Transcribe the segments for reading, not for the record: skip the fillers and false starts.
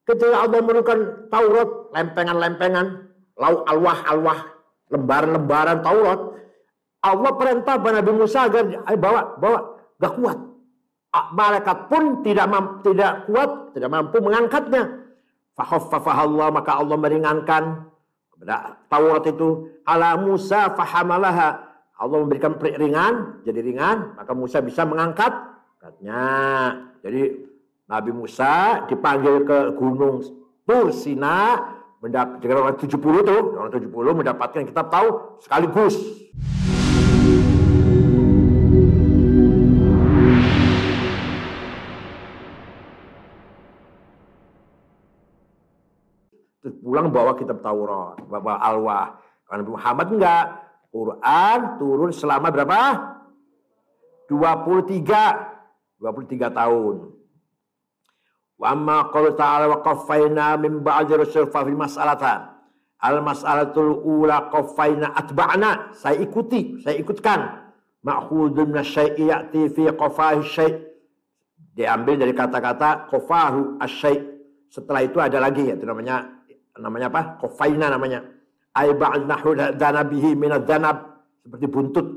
Ketika Allah menurunkan Taurat, lempengan-lempengan, alwah-alwah, lembaran-lembaran Taurat, Allah perintah kepada Nabi Musa agar bawa, gak kuat. Malaikat pun tidak kuat, tidak mampu mengangkatnya. Fakhaffafahallah, maka Allah meringankan Taurat itu. Ala Musa fahamalaha, Allah memberikan ringan, jadi ringan, maka Musa bisa mengangkatnya. Jadi Nabi Musa dipanggil ke gunung Tur Sina, dengan orang 70 tuh, orang 70 mendapatkan kitab Taurat sekaligus. Terus pulang bawa kitab Taurat, bawa alwah. Karena Nabi Muhammad enggak. Quran turun selama berapa? 23 tahun. Wa amma qala ta'ala wa qaffayna min ba'di rusul fa fil mas'alatan. Al mas'alatul ula qaffayna atba'na. Saya ikutkan. Ma'khudun minasyai'i ya'ti fi qafahi syai'. Diambil dari kata-kata qafahu asy-syai'. Setelah itu ada lagi, itu namanya apa? Qaffayna namanya. Ai ba'd nahwu danabihi min adz-dzanab, seperti buntut.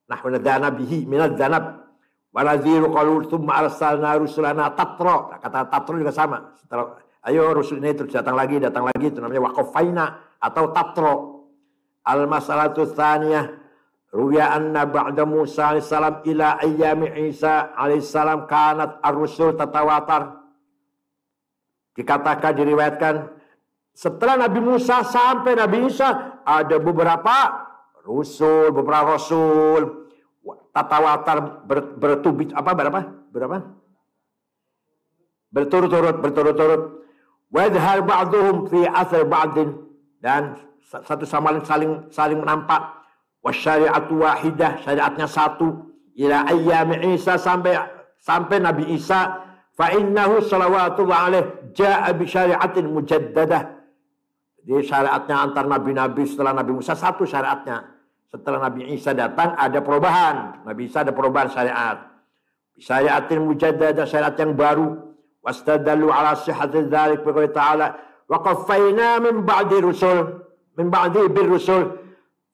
Nahwu danabihi min adz-dzanab. Walaziru qalu tsumma arsalna rusulana tatra. Kata tatra juga sama. Setelah ayo rusul ini terus datang lagi itu namanya waqafaina atau tatra. Al masalatu tsaniyah ruya anna ba'da Musa alaihi salam ila ayyami Isa alaihi salam kanat ar-rusul tatawatar. Dikatakan diriwayatkan setelah Nabi Musa sampai Nabi Isa ada beberapa rasul tatawatar berturut-turut. Wadhar ba'duhum fi athar ba'din, dan satu sama lain saling menampak. Wasyari'atu wahidah, syariatnya satu. Ila ayyami Isa, sampai Nabi Isa. Fa innahu salawatullah alaih ja'a bi syari'atin mujaddadah. Jadi syariatnya antar nabi-nabi setelah Nabi Musa satu syariatnya. Setelah Nabi Isa datang ada perubahan. Nabi Isa ada perubahan syariat. Syariatin mujaddadah, syariat yang baru. Wastadallu ala sihhati dzalik bi qouli ta'ala wa qaffayna min ba'di bir rusul.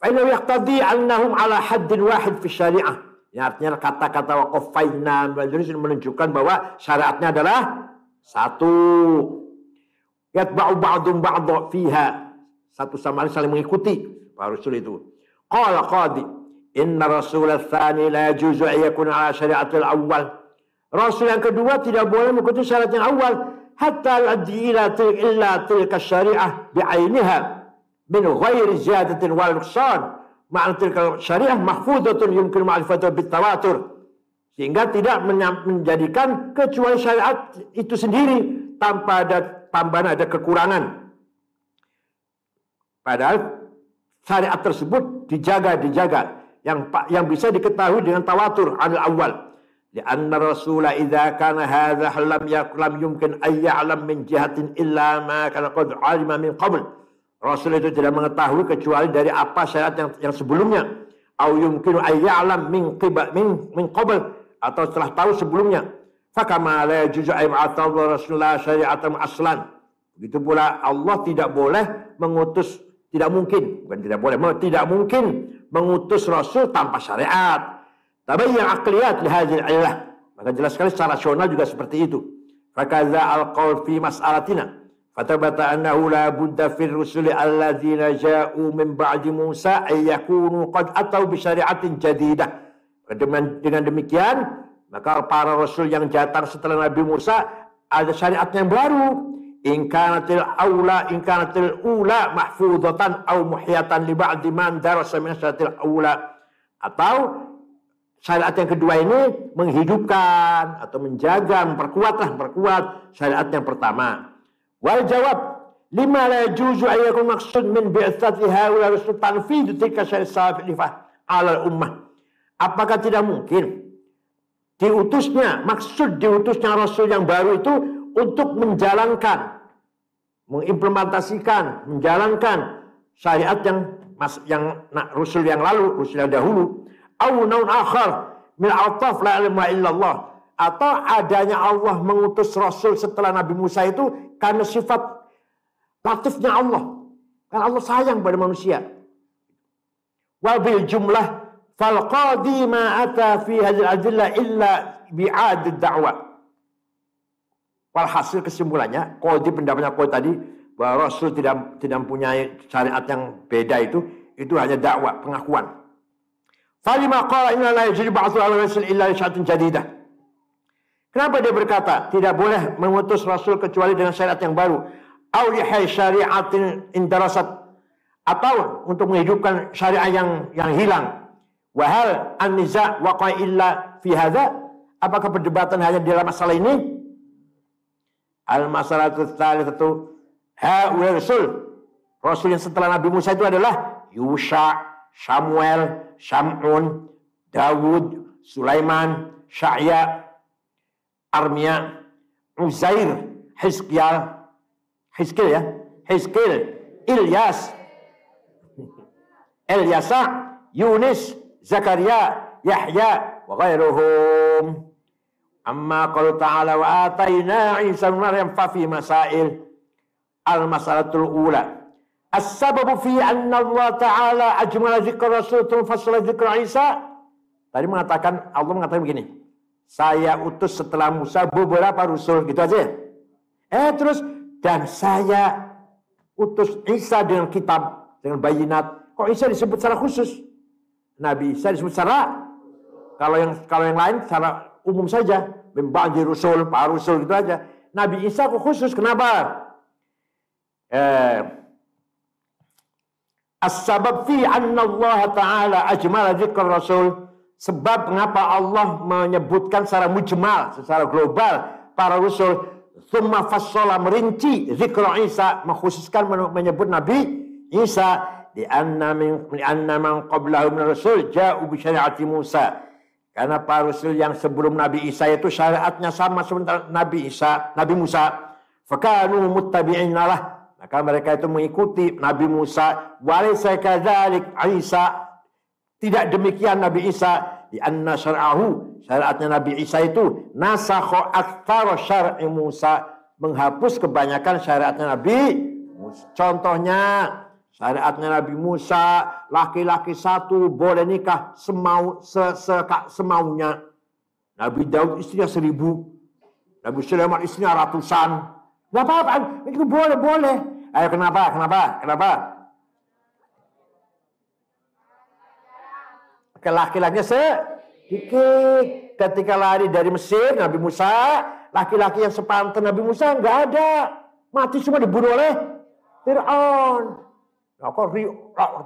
Fa innahu yaqtadi annahum ala haddin wahid fi syariah. Ya, artinya kata-kata wa qaffayna menunjukkan bahwa syariatnya adalah satu. Yatba'u ba'dhum ba'dha fiha. Satu sama lain saling mengikuti para rasul itu. Qala qadi inna rasul ats-tsani la yajuzu an yakuna ala syari'atil awwal. Rasul yang kedua tidak boleh mengikuti syariat yang awal hatta yu'addi illa tilka syari'ah bi'ainiha min ghairi ziyadatin wal nuqsan. Ma'na tilka syari'ah mahfudhatun yumkin ma'rifatuha bitawatur. Sehingga tidak menjadikan kecuali syariat itu sendiri tanpa ada tambahan, ada kekurangan. Padahal syariat tersebut dijaga yang bisa diketahui dengan tawatur al awal. Lianna rasula idza kana hadza lam yumkin ay ya'lam min jihatin illa ma kana qad 'alima min qabl. Rasul itu tidak mengetahui kecuali dari apa syariat yang sebelumnya. Au yumkinu ay ya'lam min qabl, atau setelah tahu sebelumnya. Fakama la yajuzu ay ma'atallahu rasulullah syari'atan aslan. Begitu pula Allah tidak boleh mengutus, tidak mungkin mengutus Rasul tanpa syariat. Tabayyan aqliyat li hadhihi al-illah. Maka jelas sekali secara rasional juga seperti itu. Fakaza al-qaul fi mas'alatina. Fatabata annahu la budda fi ar-rusuli alladzina ja'u min ba'di Musa ay yakunu qad atau bi syari'atin jadidah. Dengan demikian, maka para rasul yang datang setelah Nabi Musa ada syariat yang baru. In kanatil ula mahfudatan au muhyatan li ba'di man darasa min syariatil ula. Atau syariat yang kedua ini menghidupkan atau menjaga, memperkuat syariat yang pertama. Wal jawab lima la yajuzu an yakun maqsud min bi'tsati haula rusul tanfidhu tilka syariat salifah 'ala ummah. Apakah tidak mungkin maksud diutusnya Rasul yang baru itu untuk menjalankan, mengimplementasikan, menjalankan syariat yang Rasul yang lalu, Rasul yang dahulu. Au naun akhar min ataf la ilma illallah, Atau adanya Allah mengutus Rasul setelah Nabi Musa itu karena sifat latifnya Allah. Karena Allah sayang pada manusia. Wabil jumlah fal qadi ma ata fi hadhihi al-adillah illa bi'ad ad-da'wah. Walhasil kesimpulannya, qadi pendapatnya qadi tadi bahwa Rasul tidak mempunyai syariat yang beda itu hanya dakwah, pengakuan. Falima qala inna la yajibu ba'thu al-rasul illa li syartin jadidah. Kenapa dia berkata tidak boleh mengutus Rasul kecuali dengan syariat yang baru? Au lihai syariatin indarasat, atau untuk menghidupkan syariat yang hilang. Wahal an-niza' waqa illa fi hadza? Apakah perdebatan hanya dalam masalah ini? Al-masalatu tsalitsatu haula Rasul yang setelah Nabi Musa itu adalah Yusha, Samuel, Syam'un, Dawud, Sulaiman, Sya'ya, Armia, Uzair, Hizkil, Ilyas, Elyasa, Yunus, Zakaria, Yahya, wa ghairuhum. Amma qala ta'ala wa atayna Isa ibn Maryam fa fi masail. Al-masalatul ula. As-sababu fi anna Allah Ta'ala ajmala dzikra Rasul fassala dzikra Isa. Tadi Allah mengatakan begini. Saya utus setelah Musa beberapa rasul, gitu aja. Terus dan saya utus Isa dengan kitab, dengan bayinat. Kok Isa disebut secara khusus? Nabi Isa disebut secara, kalau yang lain secara umum saja, membagi rasul, para rasul gitu aja. Nabi Isa kok khusus? Kenapa? As-sabab fi anna Allah Ta'ala ajmala dzikra Rasul. Sebab mengapa Allah menyebutkan secara mujmal, secara global para rasul, tsumma fassala merinci zikra Isa, mengkhususkan menyebut Nabi Isa, di anna man qablahu min rasul ja'u bi syariati Musa. Karena para rasul yang sebelum Nabi Isa itu syariatnya sama sementara Nabi Musa. Fakanu muttabi'in lah. Maka mereka itu mengikuti Nabi Musa. Walaysa kadzalik Isa. Tidak demikian Nabi Isa, di anna syar'ahu, syariatnya Nabi Isa itu nasakha aktsara syar'i Musa, menghapus kebanyakan syariatnya Nabi Musa. Contohnya syariatnya Nabi Musa, laki-laki satu boleh nikah semaunya. Nabi Daud istrinya 1000, Nabi Sulaiman istrinya ratusan. Enggak apa-apa, itu boleh. Ayo kenapa? Laki-lakinya sedikit. Ketika lari dari Mesir, Nabi Musa, laki-laki yang sepantas Nabi Musa nggak ada, mati semua dibunuh oleh Fir'aun.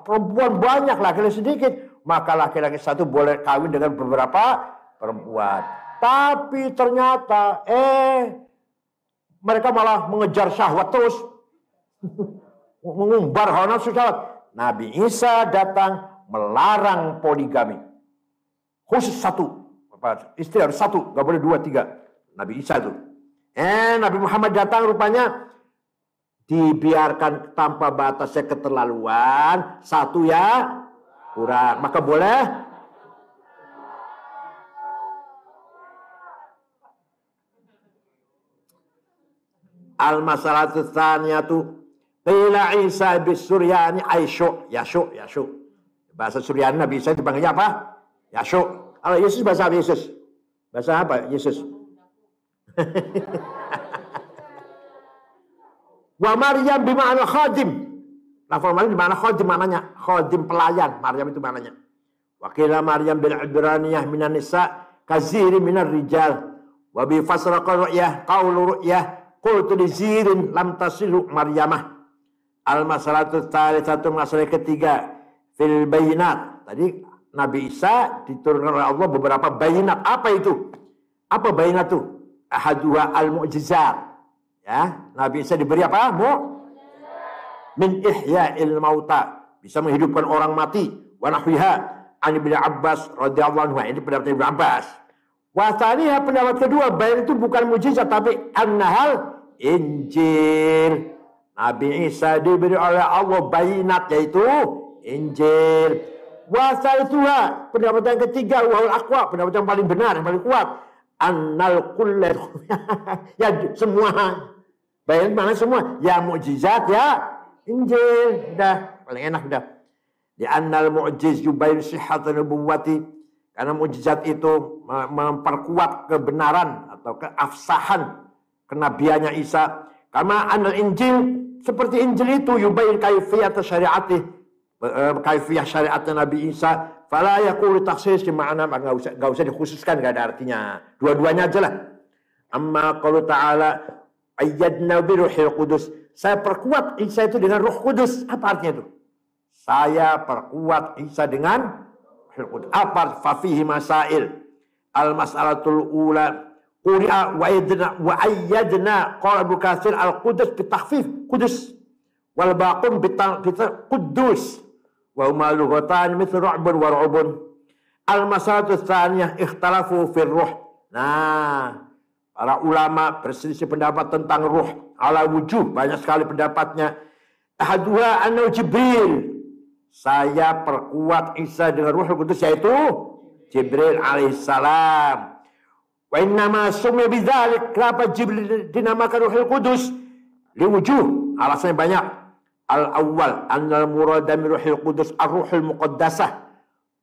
Perempuan banyak, laki-laki sedikit, maka laki-laki satu boleh kawin dengan beberapa perempuan. Tapi ternyata mereka malah mengejar syahwat terus, mengumbar hawa nafsu syahwat. Nabi Isa datang melarang poligami. Khusus satu. Istri harus satu. Gak boleh 2, 3. Nabi Isa itu. Nabi Muhammad datang rupanya dibiarkan tanpa batasnya keterlaluan. Satu ya kurang. Maka boleh. Al-masalatu tsaniyatu qila Isa bis Suryani Aisyu. Yasyu. Bahasa Suryani Nabi Isa dipanggilnya apa? Yasyu. Kalau Yesus bahasa apa Yesus? Bahasa apa Yesus? Wa Maryam bima'na khadim. Lafal Maryam bima'na khadim, maknanya khadim pelayan. Maryam itu maknanya. Wa qila Maryam bil Ibraniyah minan nisa kaziri minar rijal. Wa bi fasraqa ru'yah qaulu ru'yah qultu li zirin lam tasilu Maryamah. Al-masalatu tsalitsatu, masalah ketiga. Fil bayinat. Tadi Nabi Isa diturunkan oleh Allah beberapa bayinat. Apa itu? Apa bayinat itu? Ahaduha al-mu'jizat. Ya, Nabi Isa diberi apa? Min ihya'il mauta. Bisa menghidupkan orang mati. Wa nahwiha an Ibnu Abbas radhiyallahu anhu. Ini pendapat Ibnu Abbas. Wa tsaniyah, pendapat kedua, bayinat itu bukan mukjizat tapi annahal Injil. Nabi Isa diberi oleh Allah bayinat, yaitu Injil. Wasal itulah pendapat yang ketiga, wahul aqwa, pendapat yang paling benar, yang paling kuat. annal kullat ya semua. Bayangin mana semua? Ya mukjizat ya Injil. Udah paling enak udah. Di annal mu'jiz yubayin sihhat nubuwati. Karena mukjizat itu memperkuat kebenaran atau keabsahan kenabiannya Isa. Karena annal Injil seperti Injil itu yubayin kaifiyat syariatih, kaifiyah syariatnya Nabi Isa. Fala yaqulu takhsis di makna enggak usah dikhususkan, enggak ada artinya. Dua-duanya aja lah. Amma qaulu ta'ala ayyadna bi ruhil qudus. Saya perkuat Isa itu dengan Roh Kudus. Apa artinya itu? Saya perkuat Isa dengan Roh Kudus. Apa? Fafihi masail. Al-mas'alatul ula quri'a wa ayyadna qala Ibnu Katsir al-Qudus bitakhfif Kudus wal baqum Qudus wa huma lughatan mithlu ru'bun wa ru'bun. Al-mas'alatul tsaniyah ikhtalafu fir ruh. Nah, para ulama berselisih pendapat tentang ruh ala wujuh, banyak sekali pendapatnya. Ahaduha anna Jibril. Saya perkuat Isa dengan Ruh Kudus, yaitu Jibril alaihissalam. Wa innama sumya bidzalik. Kenapa Jibril dinamakan Ruhul Kudus? Liwujuh, alasannya banyak. Al-awwal annal murada min Ruhul Kudus ar-ruhul muqaddasah.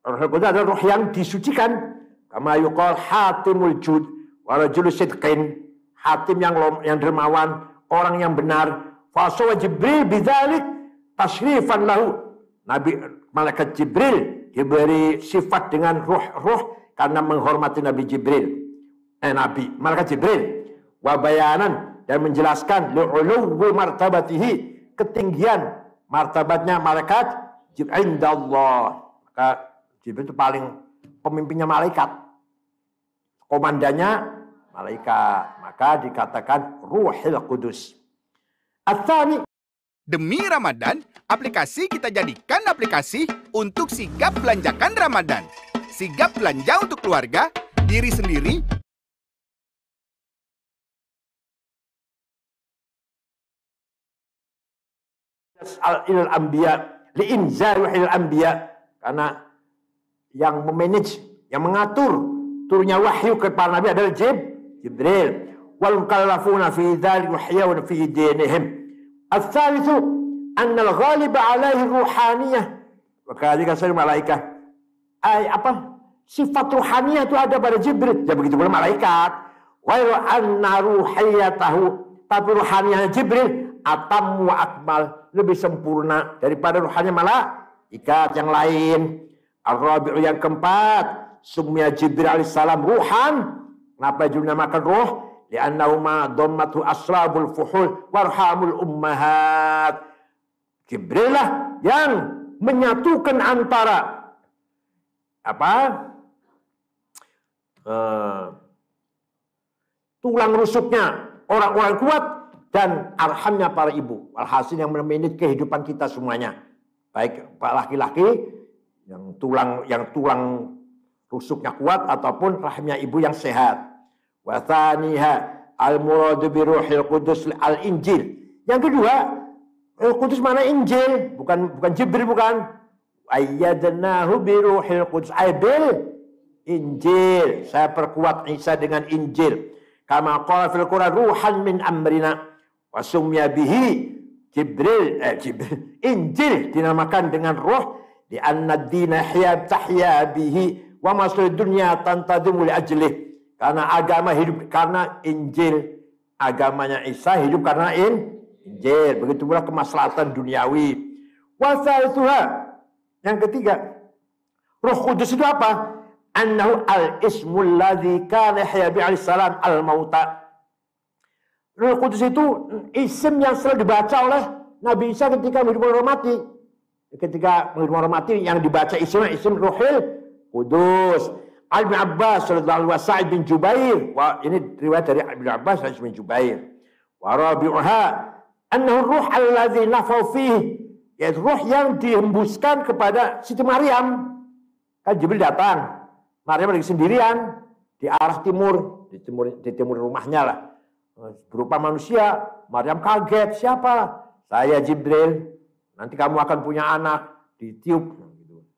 Ruhul Kudus adalah ruh yang disucikan. Kama yuqal hatimul jud wa rajulus sidqin. Hatim yang dermawan, orang yang benar. Fasawa Jibril bidzalik tashrifan lahu. Nabi malaikat Jibril diberi sifat dengan ruh karena menghormati Nabi Jibril. Nabi malaikat Jibril wa bayanan, dan menjelaskan li'uluwi martabatihi, ketinggian martabatnya malaikat Jibril indallah. Maka Jibril itu paling pemimpinnya malaikat, komandannya malaikat, maka dikatakan Ruhul Kudus. Atsani, demi Ramadan, aplikasi kita jadikan aplikasi untuk sigap belanjakan Ramadan. Sigap belanja untuk keluarga, diri sendiri, ilal anbiya liinzal wahil anbiya, karena yang memanage, yang mengatur turunnya wahyu kepada Nabi adalah Jibril. Wal mukallafuna fi dzalik wahyun fi dinihim. Ats-tsalitsu anna al-ghaliba 'alaihi ruhaniyah. Maka jika saya malaikat sifat ruhaniyah itu ada pada Jibril, ya begitu pula malaikat. Wa anna ruhiyatahu, tapi ruhaniyahnya Jibril atam wa akmal, lebih sempurna daripada ruhannya malaikat yang lain. Ar-rabi'u, yang keempat, sumya Jibril alaihissalam ruhan. Kenapa dinamakan ruh? Li'annahu ma dhammatu asrabul fuhul warhamul ummahat. Jibril lah yang menyatukan antara tulang rusuknya orang-orang kuat dan arhamnya para ibu. Alhasil yang memanage kehidupan kita semuanya. Baik laki-laki yang tulang rusuknya kuat ataupun rahimnya ibu yang sehat. Wa tsaniha al-muradu bi Ruhil Qudus al-Injil. Yang kedua, Ruh Kudus mana Injil, bukan Jibril, bukan. Ayyadnahu bi Ruhil Qudus, bil Injil. Saya perkuat Isa dengan Injil. Kama qala fil Quran ruhan min amrina wa sumya bihi Jibril. Injil dinamakan dengan roh di anna ad-dina tahya bihi wa maslul dunya tantadimu li ajlih. Karena agama hidup karena Injil. Agamanya Isa hidup karena Injil. Begitu pula kemaslahatan duniawi. Wasalatuha, yang ketiga, Roh Kudus itu apa? Annahu al-ismul ladzi kana Yahya alaihissalam al-mauta. Roh Kudus itu isim yang selalu dibaca oleh Nabi Isa ketika menghidupkan orang mati. Ketika menghidupkan orang mati yang dibaca isim Ruhul Kudus. Ibnu Abbas radhiyallahu anhu, Sa'id bin Jubair. Wah, ini riwayat dari Ibnu Abbas dan Sa'id bin Jubair. Wa rabi'uha annahu ruh alladzi nafau fihi, yaitu ruh yang dihembuskan kepada Siti Maryam. Kan Jibril datang, Maryam lagi sendirian di arah timur, di timur rumahnya lah. Berupa manusia, Maryam kaget, siapa? Saya Jibril. Nanti kamu akan punya anak, ditiup.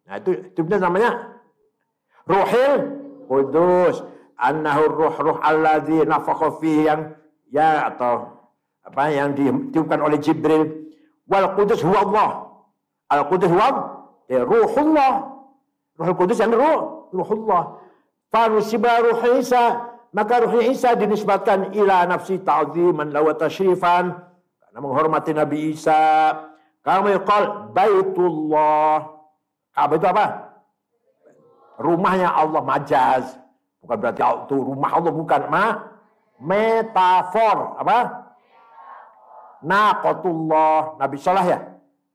Nah itu namanya Ruhul Kudus. annahu ruh alladzi nafakha fihi yang atau apa yang ditiupkan oleh Jibril. Wal Qudus huwa Allah. Al Qudus huwa ruhullah. Ruhul Qudus yang ruhullah. Fanusiba ruh Isa, maka ruh Isa dinisbatkan ila nafsi ta'ziman wa tashrifan, karena menghormati Nabi Isa. Kama yaqal Baitullah. Ka'bah itu apa? Rumahnya Allah, majaz. Bukan berarti itu rumah Allah, bukan. Metafor. Apa? Naqatullah. Nabi Saleh ya.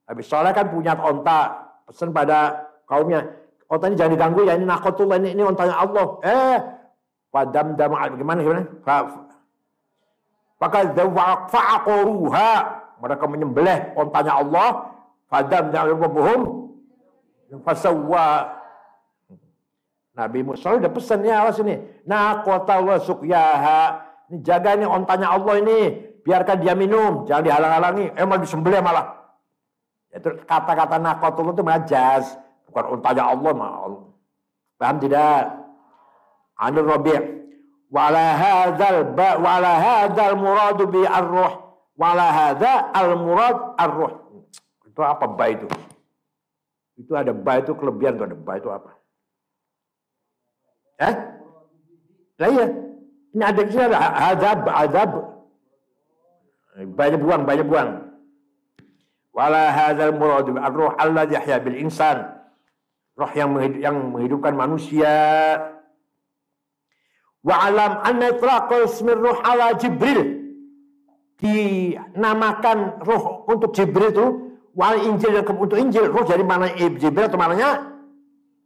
Nabi Saleh kan punya onta. Pesan pada kaumnya. Onta ini jangan diganggu ya. Ini naqatullah. Ini ontanya Allah. Padam-dam. Gimana? Maka fa'aqoruha. Mereka menyembelih ontanya Allah. Padam-dam. Fasawwa. Nabi Musa udah pesan ya, awas ini. Naqatallah suqyaha. Ini jaga ini ontanya Allah ini. Biarkan dia minum, jangan dihalang-halangi. Emang disembelih malah. Itu kata-kata naqatullah itu majaz, bukan ontanya Allah. Paham tidak? Anil Rabi'. Wa ala hadzal muradu bi ar-ruh. Wa ala hadza al-murad ar-ruh. Itu apa ba itu? Itu ada ba itu kelebihan, itu ada ba itu apa? Lah iya. Ini ada di sini ada azab. Banyak buang. Wala hadzal murad ar-ruh alladhi yahya bil insan. Roh yang menghidupkan manusia. Wa alam anna itlaqal ismi ruh ala Jibril. Dinamakan roh untuk Jibril itu wal Injil dan untuk Injil. Roh dari mana Jibril atau mananya?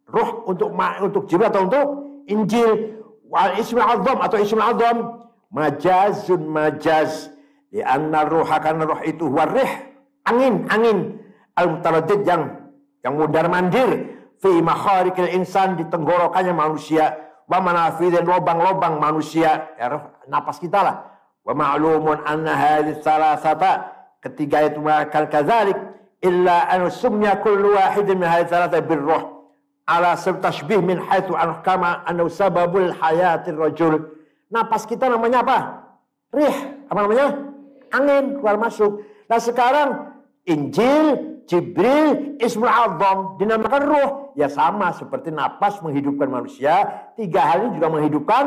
Roh untuk Jibril atau untuk Injil. Wal ismul azam atau ismul azam majazun majaz. Di anna ruha, karena roh itu warih, angin al-mutaraddid yang mundar-mandir fi makharikil insan, di tenggorokannya manusia, wa manafidin, lobang-lobang manusia, ya roh napas kita lah. Wa ma'lumun anna hadhihi salasata, ketiga itu akan kadzalik illa an sumya kullu wahidin min hadhihi salasata birruh ala tashbih min haitsu kama annahu sababul hayatir rajul. Napas kita namanya apa? Rih. Apa namanya? Angin keluar masuk. Nah sekarang Injil, Jibril, Ismul Azam dinamakan ruh. Ya sama seperti napas menghidupkan manusia. Tiga hal ini juga menghidupkan.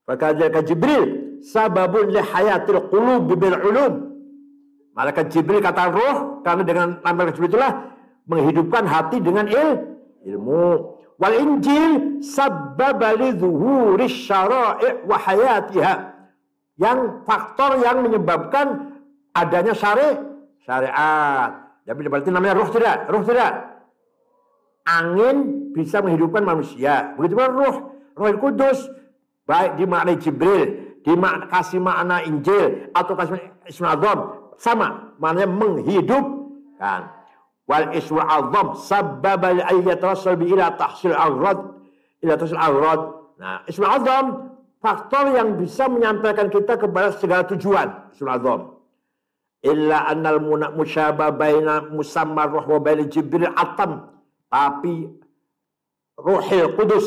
Fakadzalika Jibril sababun li hayatil qulub bil ulum. Malaikat Jibril kata roh, karena dengan malaikat Jibril itulah menghidupkan hati dengan ilmu. Wal Injil sabbaba li zuhuri syara'i' wa hayatiha. Yang faktor yang menyebabkan adanya syariat. Jadi berarti namanya roh tidak? Roh tidak. Angin bisa menghidupkan manusia. Begitu pula roh. Roh Kudus baik dimaknai Jibril, kasih makna Injil atau kasih Ismul Azam, sama maknanya menghidupkan. Wal ismul azam sabbaba li ayyatasal bi ila tahsil aghrad. Nah, ismul azam faktor yang bisa menyampaikan kita kepada segala tujuan. Ismul azam. Illa annal musyabah baina musamma ruh wa baina Jibril atam. Tapi Ruhil Qudus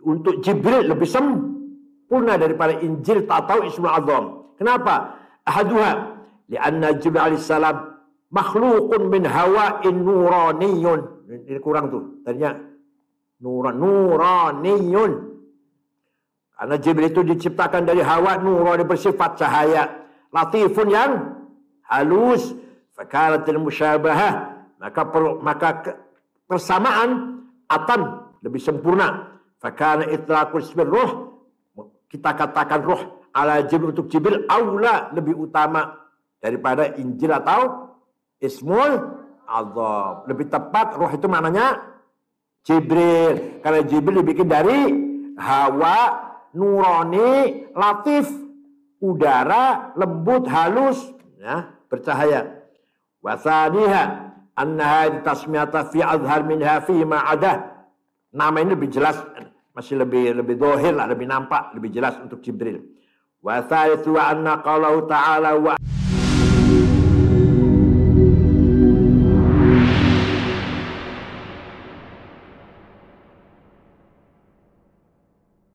untuk Jibril lebih sempurna daripada Injil atau Ismul Azam. Kenapa? Ahaduha li'anna Jibril alaihissalam makhlukun min hawa'in nuraniyun. Ini kurang tuh. Tadinya nuraniyun. Karena Jibril itu diciptakan dari hawa nurani, bersifat cahaya. Latifun yang halus. Fakaratil musyabahah. Maka persamaan atam lebih sempurna. Fakana itlaqul ismi ruh. Kita katakan ruh ala Jibril untuk Jibril aula, lebih utama daripada Injil atau Ismul Azam. Lebih tepat ruh itu maknanya Jibril. Karena Jibril dibikin dari hawa, nurani, latif, udara, lembut, halus, ya, bercahaya. Wasaniha annaha tasmiyata fi azhar minha fi ma'adah. Nama ini lebih jelas, masih lebih dohir lah, lebih nampak, lebih jelas untuk Jibril. Wa thalithu anna qalahu ta'ala wa